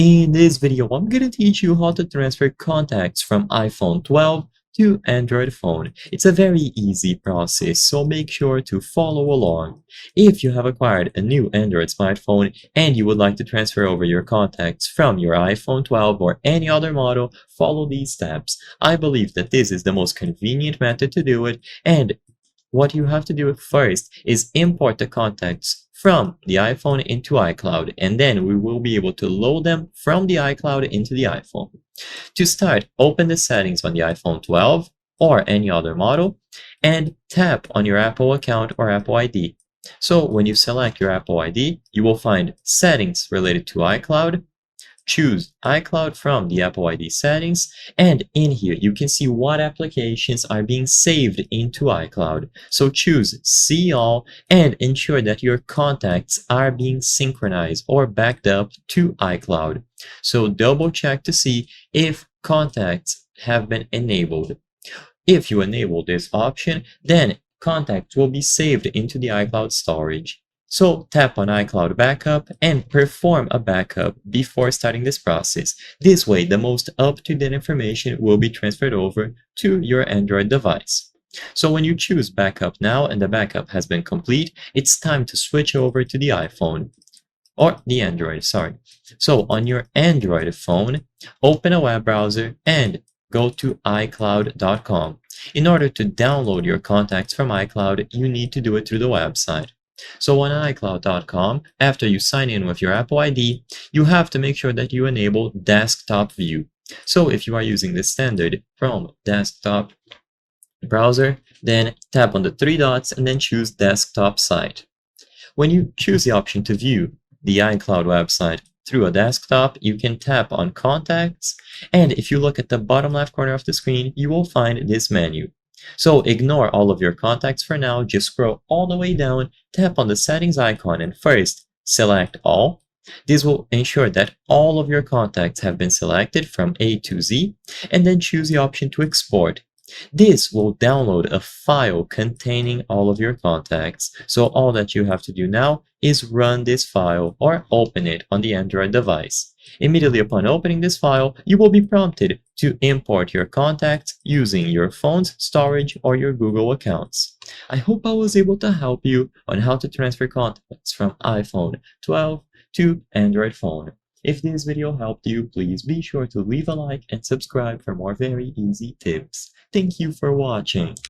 In this video, I'm going to teach you how to transfer contacts from iPhone 12 to Android phone. It's a very easy process, so make sure to follow along. If you have acquired a new Android smartphone and you would like to transfer over your contacts from your iPhone 12 or any other model, follow these steps. I believe that this is the most convenient method to do it, and what you have to do first is import the contacts from the iPhone into iCloud, and then we will be able to load them from the iCloud into the iPhone. To start, open the settings on the iPhone 12 or any other model and tap on your Apple account or Apple ID. So when you select your Apple ID, you will find settings related to iCloud. Choose iCloud from the Apple ID settings, and in here you can see what applications are being saved into iCloud. So choose See All and ensure that your contacts are being synchronized or backed up to iCloud. So double check to see if contacts have been enabled. If you enable this option, then contacts will be saved into the iCloud storage. So tap on iCloud Backup and perform a backup before starting this process. This way, the most up-to-date information will be transferred over to your Android device. So when you choose Backup Now and the backup has been complete, it's time to switch over to the iPhone. Or the Android, sorry. So on your Android phone, open a web browser and go to iCloud.com. In order to download your contacts from iCloud, you need to do it through the website. So on iCloud.com, after you sign in with your Apple ID, you have to make sure that you enable Desktop View. So if you are using the standard Chrome desktop browser, then tap on the three dots and then choose Desktop Site. When you choose the option to view the iCloud website through a desktop, you can tap on Contacts, and if you look at the bottom left corner of the screen, you will find this menu. So ignore all of your contacts for now, just scroll all the way down, tap on the settings icon and first select all. This will ensure that all of your contacts have been selected from A to Z, and then choose the option to export. This will download a file containing all of your contacts. So all that you have to do now is run this file or open it on the Android device. Immediately upon opening this file, you will be prompted to import your contacts using your phone's storage or your Google accounts. I hope I was able to help you on how to transfer contacts from iPhone 12 to Android phone. If this video helped you, please be sure to leave a like and subscribe for more very easy tips. Thank you for watching.